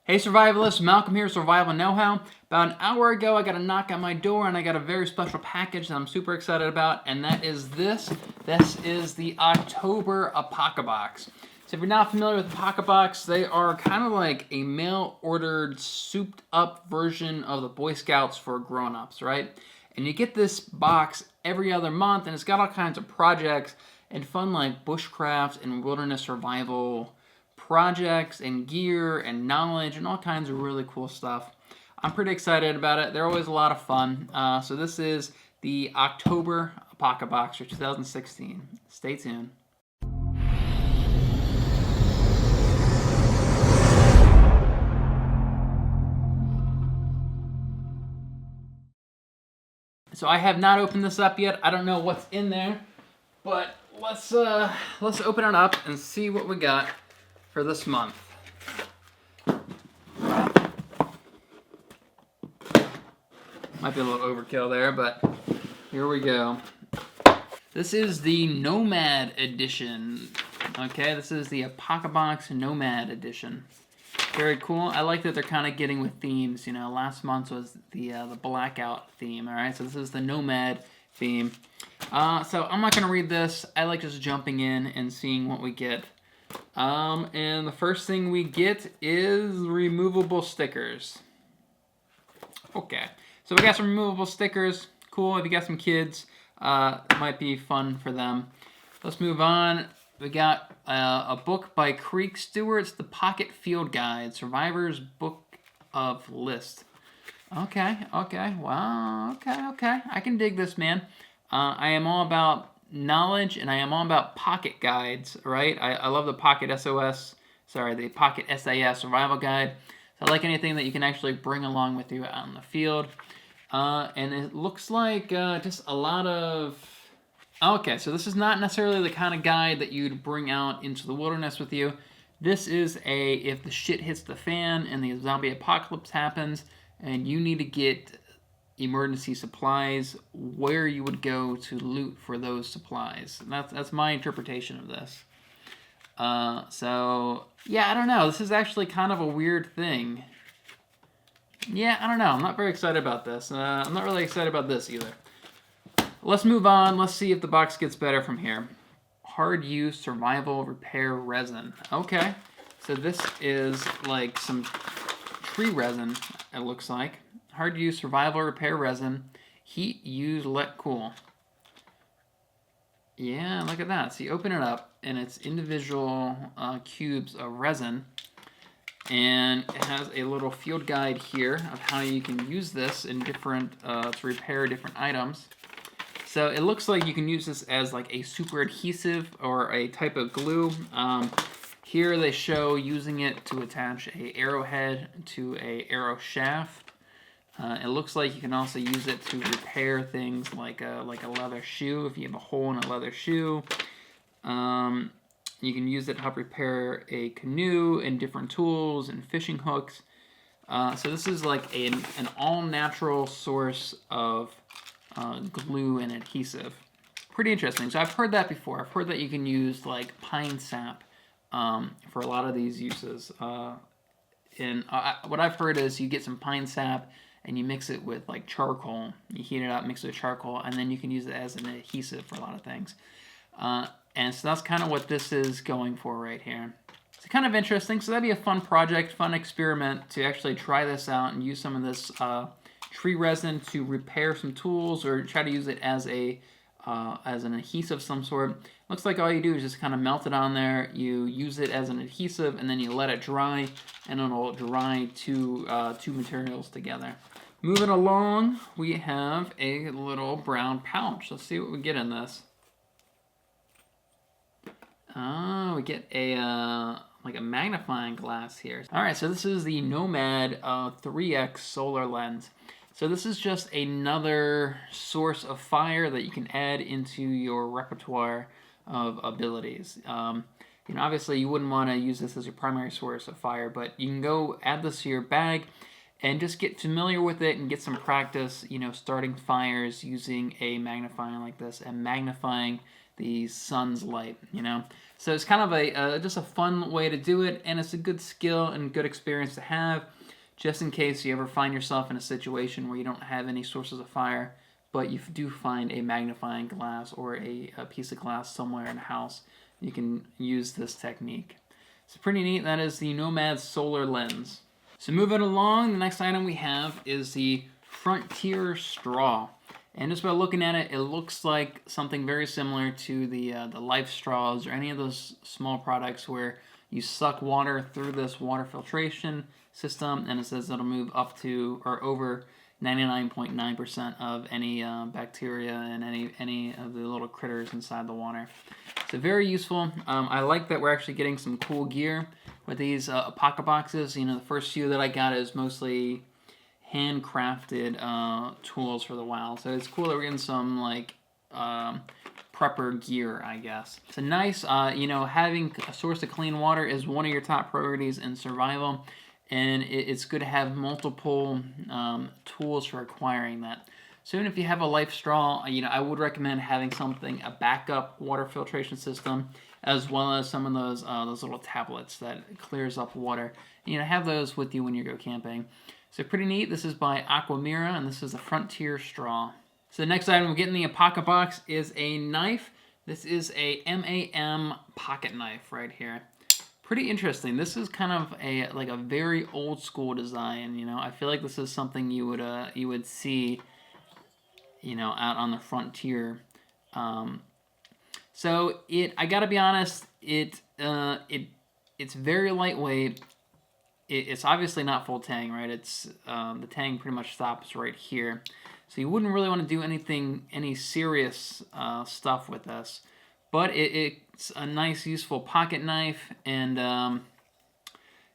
Hey survivalists, Malcolm here, Survival Know-How. About an hour ago, I got a knock on my door and I got a very special package that I'm super excited about, and that is this. This is the October Apocabox. So if you're not familiar with Apocabox, they are kind of like a mail-ordered, souped-up version of the Boy Scouts for grown-ups, right? And you get this box every other month, and it's got all kinds of projects and fun like bushcraft and wilderness survival projects and gear and knowledge and all kinds of really cool stuff. I'm pretty excited about it. They're always a lot of fun. So this is the October Apocabox for 2016. Stay tuned. So I have not opened this up yet. I don't know what's in there, but let's open it up and see what we got for this month. Might be a little overkill there, but here we go. This is the Nomad edition. Okay, this is the Apocabox Nomad edition. Very cool. I like that they're kind of getting with themes. You know, last month was the blackout theme. All right, so this is the Nomad theme. So I'm not gonna read this. I like just jumping in and seeing what we get. And the first thing we get is removable stickers. Okay, so we got some removable stickers. Cool, if you got some kids, it might be fun for them. Let's move on. We got a book by Creek Stewart's The Pocket Field Guide, Survivor's Book of List. Okay, wow, okay. I can dig this, man. I am all about knowledge, and I am all about pocket guides, right? I love the Pocket SAS Survival Guide. So I like anything that you can actually bring along with you out in the field. And it looks like just a lot of... Okay, so this is not necessarily the kind of guide that you'd bring out into the wilderness with you. This is a, if the shit hits the fan and the zombie apocalypse happens, and you need to get emergency supplies, where you would go to loot for those supplies. And that's my interpretation of this. So, yeah, I don't know. This is actually kind of a weird thing. Yeah, I don't know. I'm not very excited about this. I'm not really excited about this either. Let's move on. Let's see if the box gets better from here. Hard use survival repair resin. Okay, so this is like some tree resin, it looks like. Hard to use survival repair resin. Heat, use, let cool. Yeah, look at that. So you open it up, and it's individual cubes of resin. And it has a little field guide here of how you can use this in different, to repair different items. So it looks like you can use this as like a super adhesive or a type of glue. Here they show using it to attach a arrowhead to a arrow shaft. It looks like you can also use it to repair things like a leather shoe, if you have a hole in a leather shoe. You can use it to help repair a canoe and different tools and fishing hooks. So this is like an all-natural source of glue and adhesive. Pretty interesting. So I've heard that before. I've heard that you can use like pine sap for a lot of these uses. And what I've heard is you get some pine sap and you mix it with like charcoal. You heat it up, mix it with charcoal, and then you can use it as an adhesive for a lot of things. And so that's kind of what this is going for right here. It's kind of interesting. So that'd be a fun project, fun experiment to actually try this out and use some of this tree resin to repair some tools or try to use it as an adhesive of some sort. Looks like all you do is just kind of melt it on there. You use it as an adhesive, and then you let it dry, and it'll dry two materials together. Moving along, we have a little brown pouch. Let's see what we get in this. Oh, we get a like a magnifying glass here. All right, so this is the Nomad 3X solar lens. So this is just another source of fire that you can add into your repertoire of abilities. You know, obviously you wouldn't want to use this as your primary source of fire, but you can go add this to your bag and just get familiar with it and get some practice, you know, starting fires using a magnifying like this and magnifying the sun's light, you know. So it's kind of just a fun way to do it, and it's a good skill and good experience to have, just in case you ever find yourself in a situation where you don't have any sources of fire, but you do find a magnifying glass or a piece of glass somewhere in the house. You can use this technique. It's pretty neat. That is the Nomad Solar Lens. So moving along, the next item we have is the Frontier Straw. And just by looking at it, it looks like something very similar to the Life Straws or any of those small products where you suck water through this water filtration system, and it says it'll move up to or over 99.9% of any bacteria and any of the little critters inside the water. So very useful. I like that we're actually getting some cool gear with these Apocaboxes. You know, the first few that I got is mostly handcrafted tools for the wild. So it's cool that we're getting some like prepper gear, I guess. So nice, you know, having a source of clean water is one of your top priorities in survival, and it's good to have multiple tools for acquiring that. So even if you have a Life Straw, you know, I would recommend having something, a backup water filtration system, as well as some of those little tablets that clears up water. You know, have those with you when you go camping. So pretty neat. This is by Aquamira, and this is a Frontier Straw. So the next item we get in the Apocabox is a knife. This is a MAM Pocket Knife right here. Pretty interesting. This is kind of like a very old school design. You know, I feel like this is something you would see, you know, out on the frontier. So I gotta be honest, it's very lightweight. It's obviously not full tang, right? It's the tang pretty much stops right here, so you wouldn't really want to do any serious stuff with this. But it's a nice, useful pocket knife, and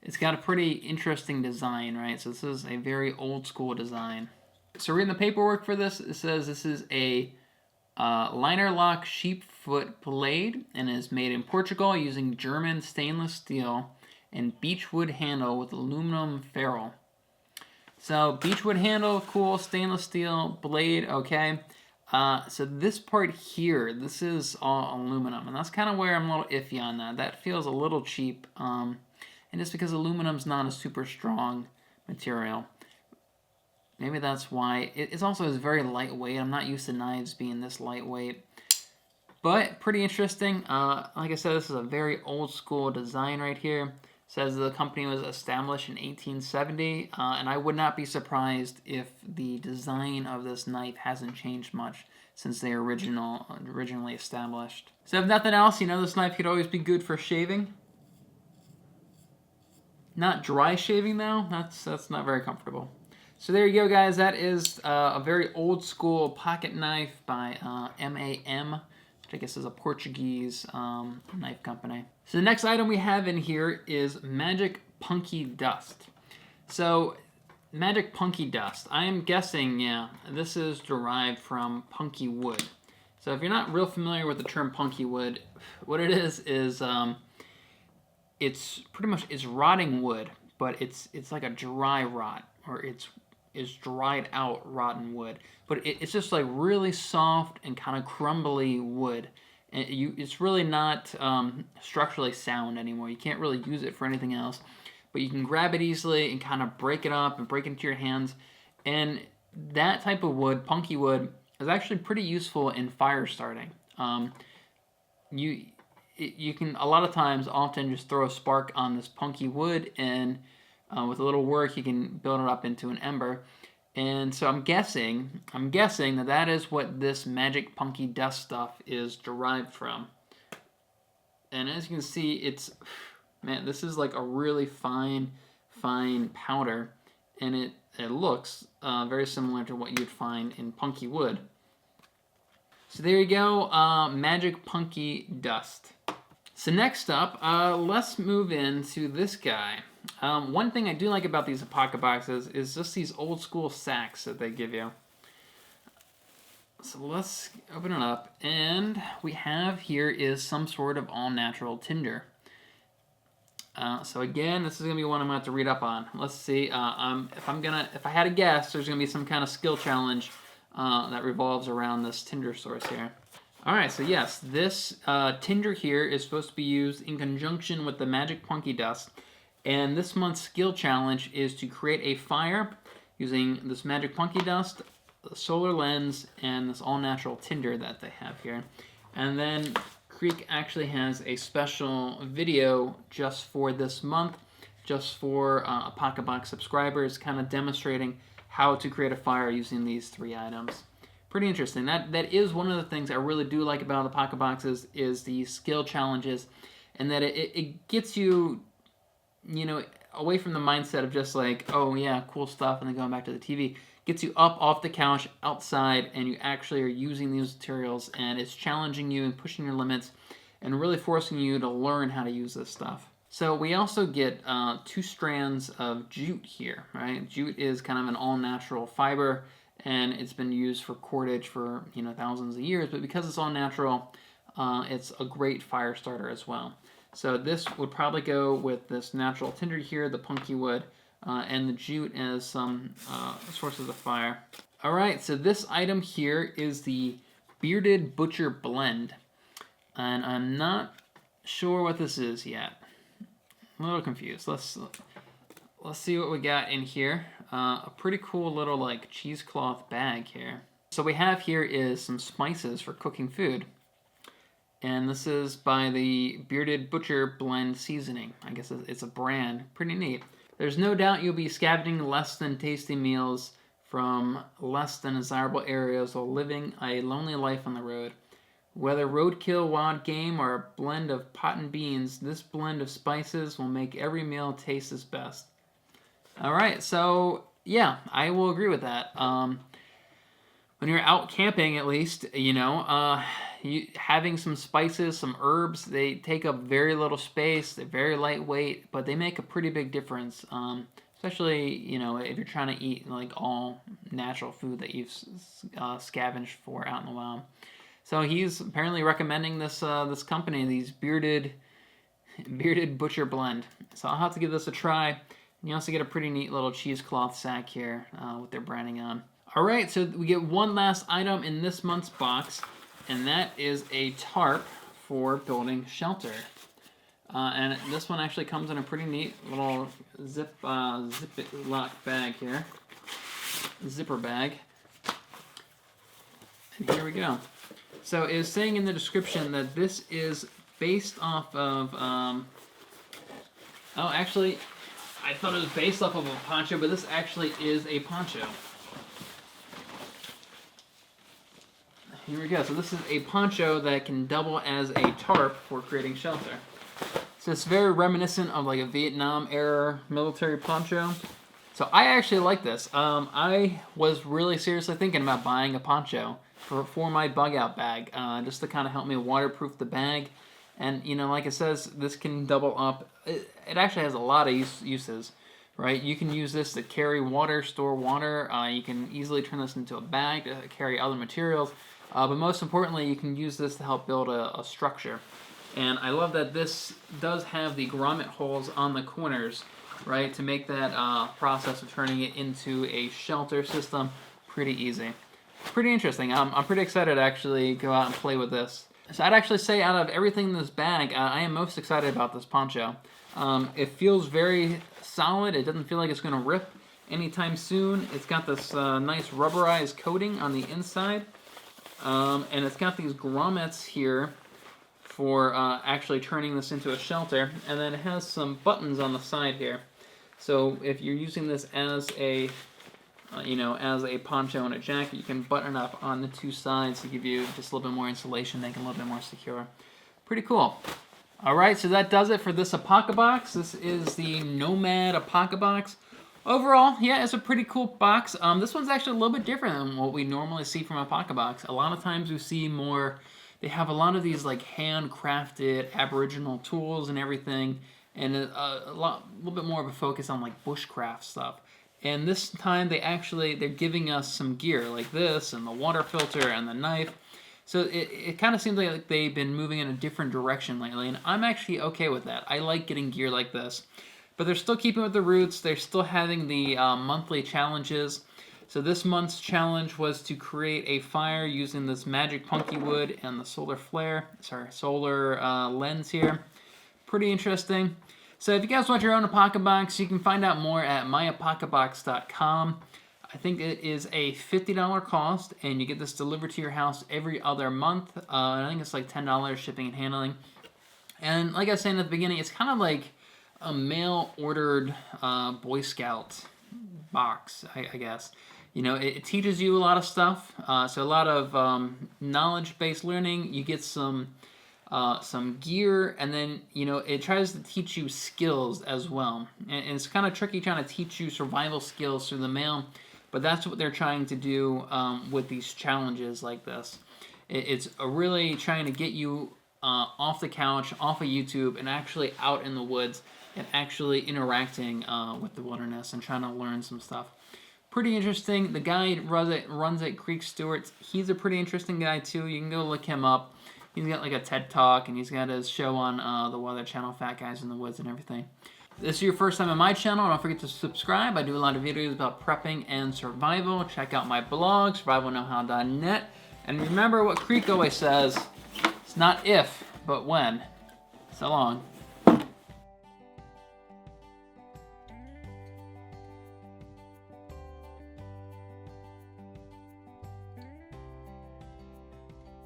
it's got a pretty interesting design, right? So this is a very old school design. So reading the paperwork for this, it says this is a liner lock sheepfoot blade, and is made in Portugal using German stainless steel and beechwood handle with aluminum ferrule. So beechwood handle, cool. Stainless steel blade, okay. So this part here, this is all aluminum, and that's kind of where I'm a little iffy on that. That feels a little cheap, and just because aluminum's not a super strong material. Maybe that's why. It's also is very lightweight. I'm not used to knives being this lightweight. But pretty interesting. Like I said, this is a very old school design right here. Says the company was established in 1870, and I would not be surprised if the design of this knife hasn't changed much since they originally established. So if nothing else, you know, this knife could always be good for shaving. Not dry shaving though. That's not very comfortable. So there you go, guys. That is a very old school pocket knife by MAM, which I guess is a Portuguese knife company. So the next item we have in here is Magic Punky Dust. So Magic Punky Dust, I am guessing, yeah, this is derived from punky wood. So if you're not real familiar with the term punky wood, what it is it's pretty much, it's rotting wood, but it's like a dry rot, or it's dried out rotten wood. But it's just like really soft and kind of crumbly wood. And it's really not structurally sound anymore. You can't really use it for anything else. But you can grab it easily and kind of break it up and break it into your hands. And that type of wood, punky wood, is actually pretty useful in fire starting. You can, a lot of times, often just throw a spark on this punky wood, and with a little work, you can build it up into an ember. And so I'm guessing that is what this Magic Punky Dust stuff is derived from. And as you can see, it's, man, this is like a really fine powder, and it looks very similar to what you'd find in punky wood. So there you go, Magic Punky Dust. So next up, let's move into this guy. One thing I do like about these Apocaboxes is just these old school sacks that they give you. So let's open it up, and we have here is some sort of all-natural tinder. So again, this is gonna be one I'm gonna have to read up on. Let's see. If I had to guess, there's gonna be some kind of skill challenge that revolves around this tinder source here. All right, so yes, this tinder here is supposed to be used in conjunction with the magic Punky dust. And this month's skill challenge is to create a fire using this magic Punky dust, the solar lens, and this all-natural tinder that they have here. And then Creek actually has a special video just for this month, just for Apocabox subscribers, kind of demonstrating how to create a fire using these 3 items. Pretty interesting. That is one of the things I really do like about the Pocket Boxes is the skill challenges, and that it gets you, you know, away from the mindset of just like, oh yeah, cool stuff, and then going back to the TV. Gets you up off the couch, outside, and you actually are using these materials, and it's challenging you and pushing your limits, and really forcing you to learn how to use this stuff. So we also get 2 strands of jute here, right? Jute is kind of an all-natural fiber, and it's been used for cordage for, you know, thousands of years, but because it's all natural, it's a great fire starter as well. So this would probably go with this natural tinder here, the Punky wood, and the jute as some sources of fire. All right, so this item here is the Bearded Butcher Blend, and I'm not sure what this is yet. I'm a little confused. Let's see what we got in here. A pretty cool little like cheesecloth bag here. So we have here is some spices for cooking food. And this is by the Bearded Butcher Blend Seasoning. I guess it's a brand. Pretty neat. There's no doubt you'll be scavenging less than tasty meals from less than desirable areas while living a lonely life on the road. Whether roadkill, wild game, or a blend of pot and beans, this blend of spices will make every meal taste its best. All right, so yeah, I will agree with that. When you're out camping, at least, you know, having some spices, some herbs, they take up very little space. They're very lightweight, but they make a pretty big difference. Especially, you know, if you're trying to eat like all natural food that you've scavenged for out in the wild. So he's apparently recommending this this company, these Bearded Butcher Blend. So I'll have to give this a try. You also get a pretty neat little cheesecloth sack here with their branding on. All right, so we get one last item in this month's box, and that is a tarp for building shelter. And this one actually comes in a pretty neat little zip lock bag here, zipper bag. And here we go. So it is saying in the description that this is based off of, oh, actually, I thought it was based off of a poncho, but this actually is a poncho. Here we go. So this is a poncho that can double as a tarp for creating shelter. So it's very reminiscent of like a Vietnam era military poncho. So I actually like this. I was really seriously thinking about buying a poncho for my bug out bag, just to kind of help me waterproof the bag. And, you know, like it says, this can double up. It actually has a lot of uses, right? You can use this to carry water, store water. You can easily turn this into a bag to carry other materials. But most importantly, you can use this to help build a structure. And I love that this does have the grommet holes on the corners, right, to make that process of turning it into a shelter system pretty easy. Pretty interesting. I'm pretty excited to actually go out and play with this. So I'd actually say out of everything in this bag, I am most excited about this poncho. It feels very solid. It doesn't feel like it's going to rip anytime soon. It's got this nice rubberized coating on the inside. And it's got these grommets here for actually turning this into a shelter. And then it has some buttons on the side here. So if you're using this as a as a poncho and a jacket, you can button up on the 2 sides to give you just a little bit more insulation, make it a little bit more secure. Pretty cool. All right, so that does it for this Apocabox. This is the Nomad Apocabox. Overall, yeah, it's a pretty cool box. This one's actually a little bit different than what we normally see from Apocabox. A lot of times we see more, they have a lot of these like handcrafted Aboriginal tools and everything, and a little bit more of a focus on like bushcraft stuff. And this time they're giving us some gear like this and the water filter and the knife. So it kind of seems like they've been moving in a different direction lately, and I'm actually okay with that. I like getting gear like this. But they're still keeping with the roots. They're still having the monthly challenges. So this month's challenge was to create a fire using this magic punky wood and the solar lens here. Pretty interesting. So if you guys want your own Apocabox, you can find out more at myapocabox.com. I think it is a $50 cost, and you get this delivered to your house every other month. I think it's like $10 shipping and handling. And like I was saying at the beginning, it's kind of like a mail-ordered Boy Scout box, I guess. You know, it teaches you a lot of stuff. So a lot of knowledge-based learning. You get some gear, and then, you know, it tries to teach you skills as well. And it's kind of tricky trying to teach you survival skills through the mail, but that's what they're trying to do with these challenges like this. It's really trying to get you off the couch, off of YouTube, and actually out in the woods and actually interacting with the wilderness and trying to learn some stuff. Pretty interesting. The guy runs it, Creek Stewart's. He's a pretty interesting guy too. You can go look him up. He's got like a TED Talk, and he's got his show on the Weather Channel, Fat Guys in the Woods and everything. If this is your first time on my channel, don't forget to subscribe. I do a lot of videos about prepping and survival. Check out my blog, survivalknowhow.net. And remember what Creek always says, it's not if, but when. So long.